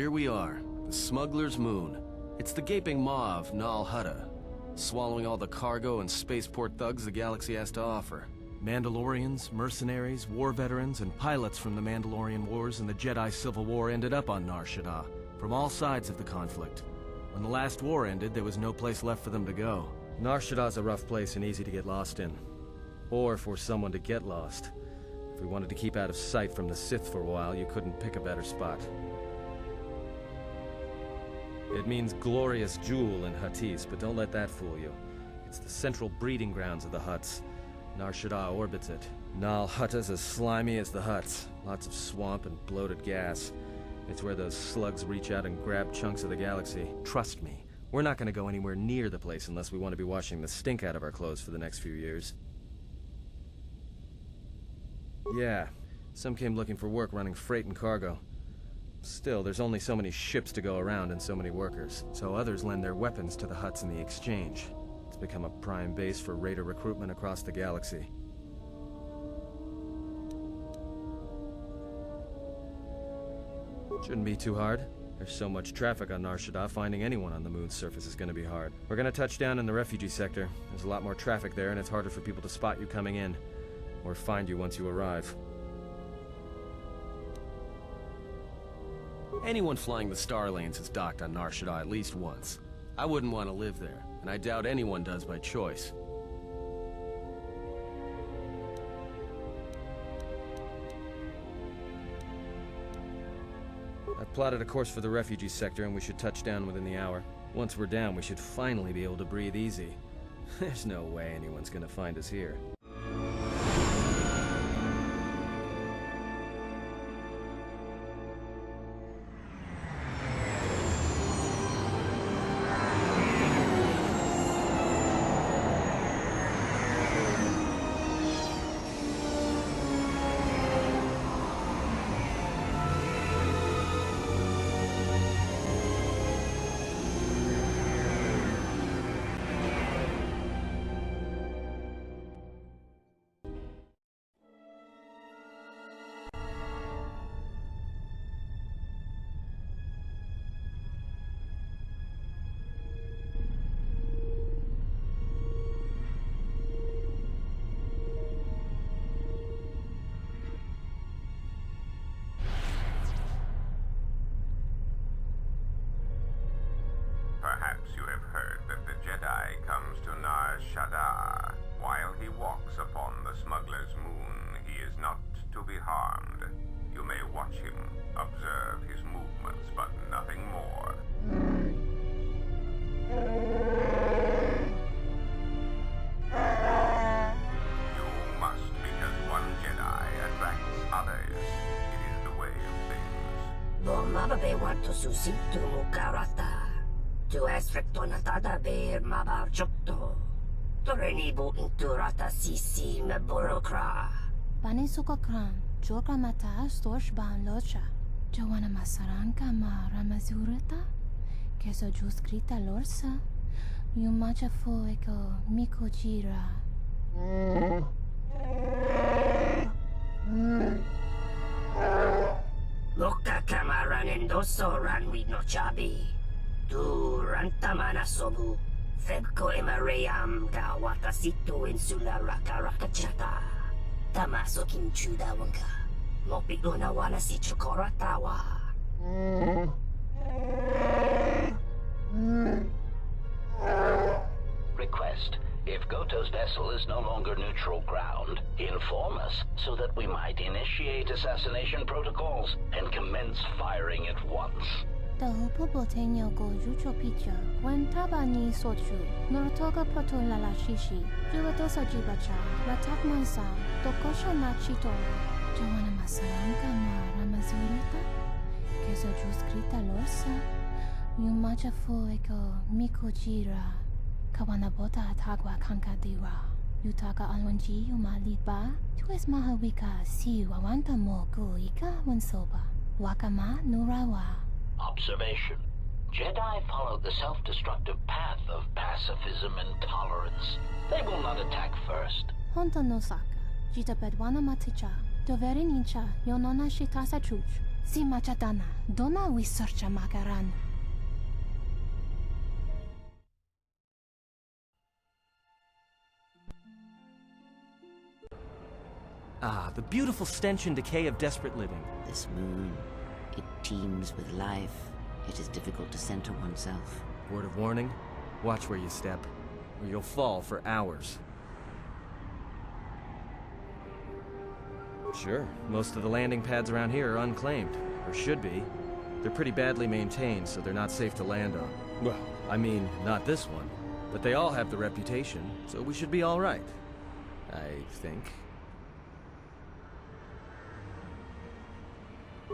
Here we are, the smuggler's moon. It's the gaping maw of Nar Shaddaa, swallowing all the cargo and spaceport thugs the galaxy has to offer. Mandalorians, mercenaries, war veterans, and pilots from the Mandalorian Wars and the Jedi Civil War ended up on Nar Shaddaa, from all sides of the conflict. When the last war ended, there was no place left for them to go. Nar Shaddaa's a rough place and easy to get lost in. Or for someone to get lost. If we wanted to keep out of sight from the Sith for a while, you couldn't pick a better spot. It means glorious jewel in Huttese, but don't let that fool you. It's the central breeding grounds of the Hutts. Nar Shaddaa orbits it. Nar Shaddaa's as slimy as the Hutts. Lots of swamp and bloated gas. It's where those slugs reach out and grab chunks of the galaxy. Trust me, we're not gonna go anywhere near the place unless we want to be washing the stink out of our clothes for the next few years. Yeah, some came looking for work running freight and cargo. Still, there's only so many ships to go around and so many workers, so others lend their weapons to the Hutts in the exchange. It's become a prime base for raider recruitment across the galaxy. Shouldn't be too hard. There's so much traffic on Nar Shaddaa, finding anyone on the moon's surface is gonna be hard. We're gonna touch down in the refugee sector. There's a lot more traffic there, and it's harder for people to spot you coming in, or find you once you arrive. Anyone flying the Star Lanes has docked on Nar Shaddaa at least once. I wouldn't want to live there, and I doubt anyone does by choice. I've plotted a course for the refugee sector, and we should touch down within the hour. Once we're down, we should finally be able to breathe easy. There's no way anyone's gonna find us here. Perhaps you have heard that the Jedi comes to Nar Shaddaa. While he walks upon the smuggler's moon, he is not to be harmed. You may watch him, observe his movements, but nothing more. You must, because one Jedi attracts others. It is the way of things. Bomababe wanto susitu mukarata. Tu es rectonata ber mabarchokto. Torenibu inturata sisi me borokra. Bani sukokran, joka mata storch ban locha. Joana masaranka ma ramazurata. Keso juskrita lorsa. Yumacha foeko mikojira. Loka kamaran endoso ranwi no chabi. Tu rantamana sobu. Febko emaream ga watasitu insula raka rakachata. Tamaso kinchuda wanga. Mopi una wana si chokoratawa. Request. If Goto's vessel is no longer neutral ground, inform us so that we might initiate assassination protocols and commence firing at once. The hupo boteño go jucho picha, guantaba ni sochu, norotoga proto la shishi, jugadosa jibacha, ratak mansa, tokosha na chitoro, Joana masaranka ma ramazurita, keso juskrita lorsa, yumacha foeko mikojira, kawanabota atagwa kankadira, yutaka alwanji yumaliba, tu es mahawika si wawanta mo go ika wansoba, wakama nurawa. Observation. Jedi follow the self-destructive path of pacifism and tolerance. They will not attack first. Honta no saka, jita bedwana maticha, doveri nincha, yonona shitasa chuch, Si macadana, dona wisarcha makaran. Ah, the beautiful stench and decay of desperate living. This moon, it teems with life. It is difficult to center oneself. Word of warning, watch where you step, or you'll fall for hours. Sure, most of the landing pads around here are unclaimed, or should be. They're pretty badly maintained, so they're not safe to land on. Well, I mean, not this one. But they all have the reputation, so we should be all right. I think.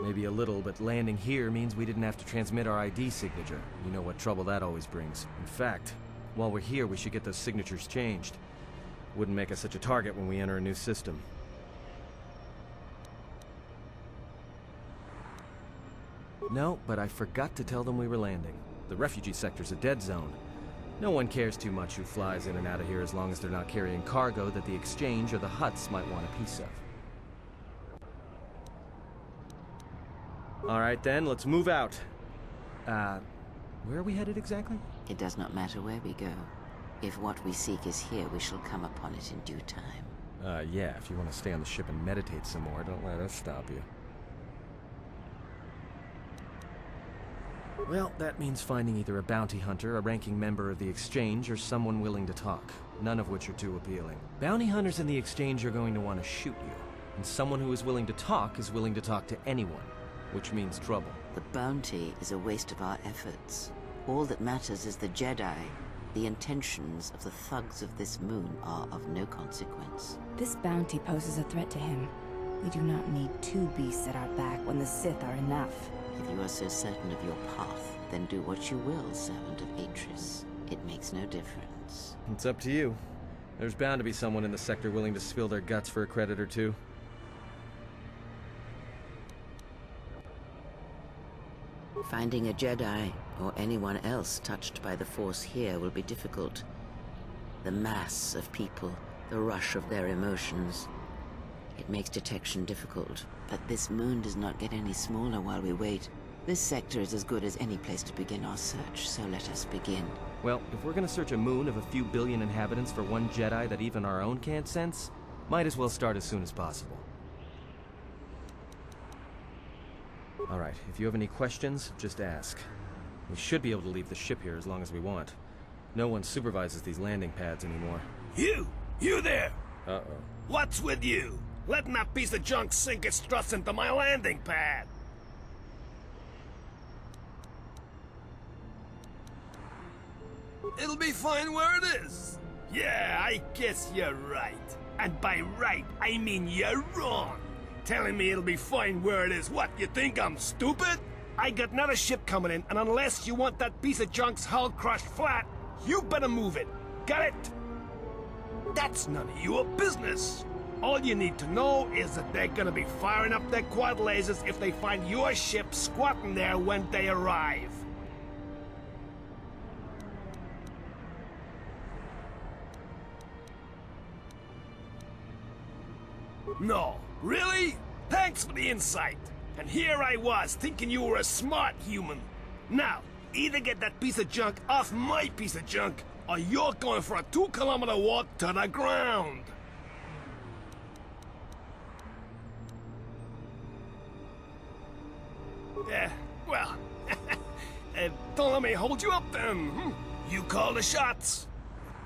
Maybe a little, but landing here means we didn't have to transmit our ID signature. You know what trouble that always brings. In fact, while we're here, we should get those signatures changed. Wouldn't make us such a target when we enter a new system. No, but I forgot to tell them we were landing. The refugee sector's a dead zone. No one cares too much who flies in and out of here as long as they're not carrying cargo that the exchange or the Hutts might want a piece of. Alright then, let's move out. Where are we headed exactly? It does not matter where we go. If what we seek is here, we shall come upon it in due time. Yeah, if you want to stay on the ship and meditate some more, don't let us stop you. Well, that means finding either a bounty hunter, a ranking member of the Exchange, or someone willing to talk. None of which are too appealing. Bounty hunters in the Exchange are going to want to shoot you. And someone who is willing to talk to anyone. Which means trouble. The bounty is a waste of our efforts. All that matters is the Jedi. The intentions of the thugs of this moon are of no consequence. This bounty poses a threat to him. We do not need two beasts at our back when the Sith are enough. If you are so certain of your path, then do what you will, servant of Atris. It makes no difference. It's up to you. There's bound to be someone in the sector willing to spill their guts for a credit or two. Finding a Jedi, or anyone else touched by the Force here, will be difficult. The mass of people, the rush of their emotions. It makes detection difficult, but this moon does not get any smaller while we wait. This sector is as good as any place to begin our search, so let us begin. Well, if we're gonna search a moon of a few billion inhabitants for one Jedi that even our own can't sense, might as well start as soon as possible. Alright, if you have any questions, just ask. We should be able to leave the ship here as long as we want. No one supervises these landing pads anymore. You there! Uh-oh. What's with you? Letting that piece of junk sink its struts into my landing pad! It'll be fine where it is. Yeah, I guess you're right. And by right, I mean you're wrong. Telling me it'll be fine where it is. What, you think I'm stupid? I got another ship coming in, and unless you want that piece of junk's hull crushed flat, you better move it. Got it? That's none of your business. All you need to know is that they're gonna be firing up their quad lasers if they find your ship squatting there when they arrive. No, really? Thanks for the insight. And here I was, thinking you were a smart human. Now, either get that piece of junk off my piece of junk, or you're going for a 2-kilometer walk to the ground. Well, don't let me hold you up then. You call the shots.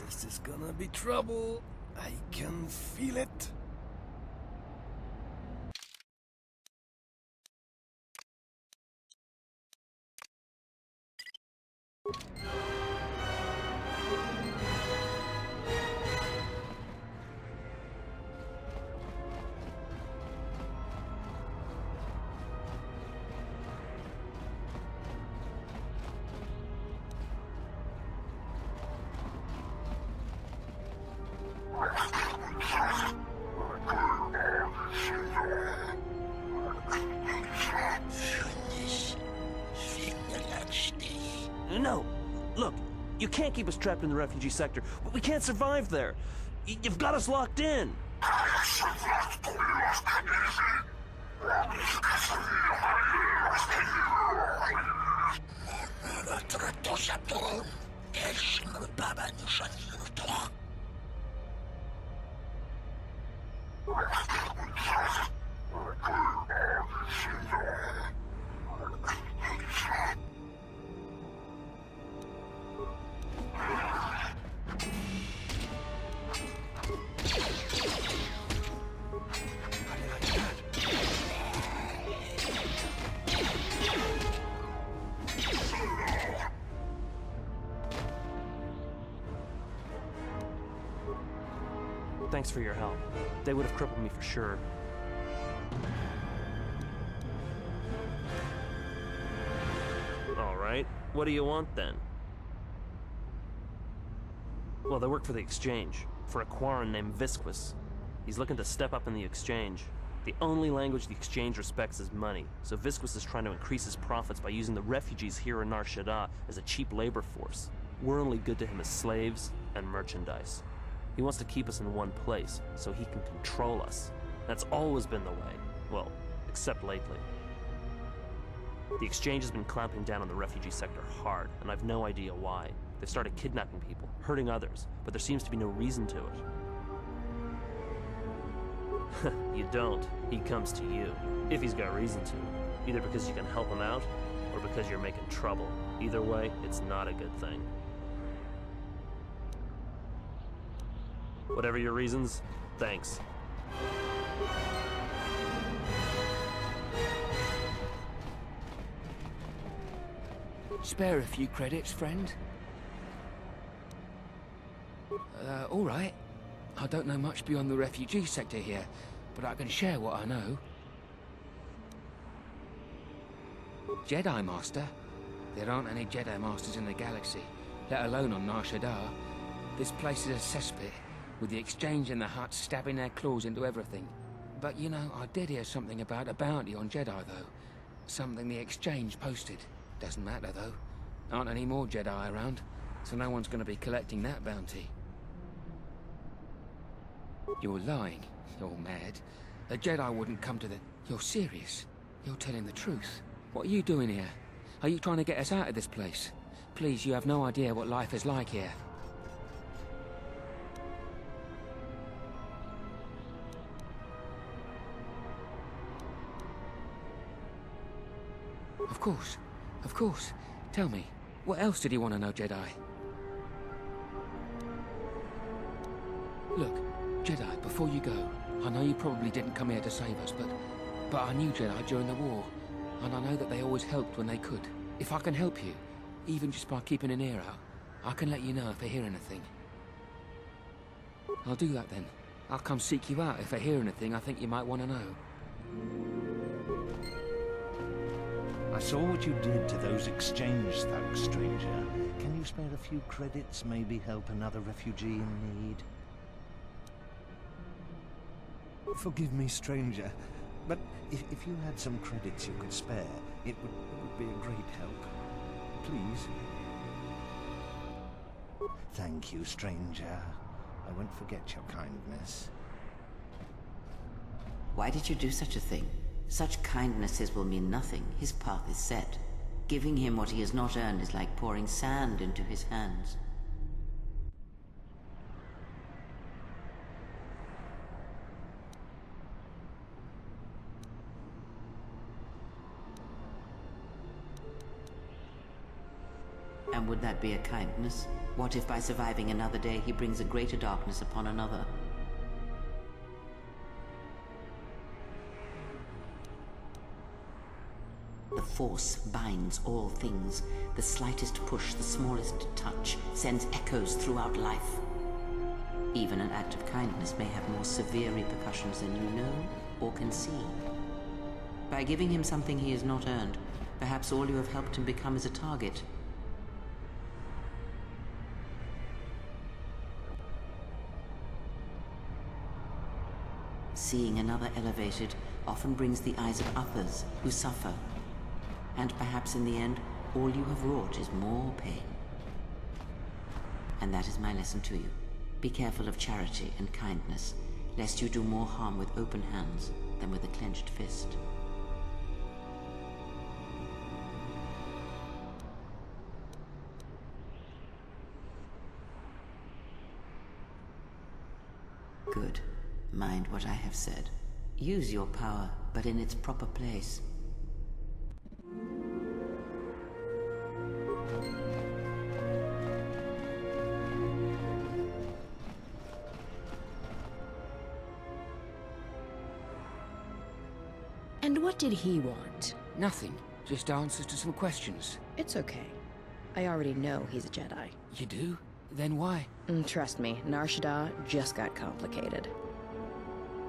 This is gonna be trouble. I can feel it. No, look, you can't keep us trapped in the refugee sector. We can't survive there. You've got us locked in. Thanks for your help. They would have crippled me for sure. All right, what do you want then? Well, they work for the Exchange, for a Quarren named Visquis. He's looking to step up in the Exchange. The only language the Exchange respects is money, so Visquis is trying to increase his profits by using the refugees here in Nar Shaddaa as a cheap labor force. We're only good to him as slaves and merchandise. He wants to keep us in one place, so he can control us. That's always been the way. Well, except lately. The Exchange has been clamping down on the refugee sector hard, and I've no idea why. They've started kidnapping people, hurting others, but there seems to be no reason to it. You don't. He comes to you. If he's got reason to. Either because you can help him out, or because you're making trouble. Either way, it's not a good thing. Whatever your reasons, thanks. Spare a few credits, friend? All right. I don't know much beyond the refugee sector here, but I can share what I know. Jedi Master? There aren't any Jedi Masters in the galaxy, let alone on Nar Shaddaa. This place is a cesspit, with the Exchange and the Hutts stabbing their claws into everything. But you know, I did hear something about a bounty on Jedi, though. Something the Exchange posted. Doesn't matter, though. Aren't any more Jedi around, so no one's going to be collecting that bounty. You're lying. You're mad. A Jedi wouldn't come to the... You're serious. You're telling the truth. What are you doing here? Are you trying to get us out of this place? Please, you have no idea what life is like here. Of course. Of course. Tell me, what else did you want to know, Jedi? Look, Jedi, before you go, I know you probably didn't come here to save us, but I knew Jedi during the war, and I know that they always helped when they could. If I can help you, even just by keeping an ear out, I can let you know if I hear anything. I'll do that then. I'll come seek you out if I hear anything I think you might want to know. I saw what you did to those Exchange thugs, stranger. Can you spare a few credits, maybe help another refugee in need? Forgive me, stranger, but if you had some credits you could spare, it would be a great help. Please. Thank you, stranger. I won't forget your kindness. Why did you do such a thing? Such kindnesses will mean nothing. His path is set. Giving him what he has not earned is like pouring sand into his hands. And would that be a kindness? What if by surviving another day he brings a greater darkness upon another? The Force binds all things. The slightest push, the smallest touch, sends echoes throughout life. Even an act of kindness may have more severe repercussions than you know or can see. By giving him something he has not earned, perhaps all you have helped him become is a target. Seeing another elevated often brings the eyes of others who suffer. And perhaps in the end, all you have wrought is more pain. And that is my lesson to you. Be careful of charity and kindness, lest you do more harm with open hands than with a clenched fist. Good. Mind what I have said. Use your power, but in its proper place. And what did he want? Nothing. Just answers to some questions. It's okay. I already know he's a Jedi. You do? Then why? Trust me, Nar Shaddaa just got complicated.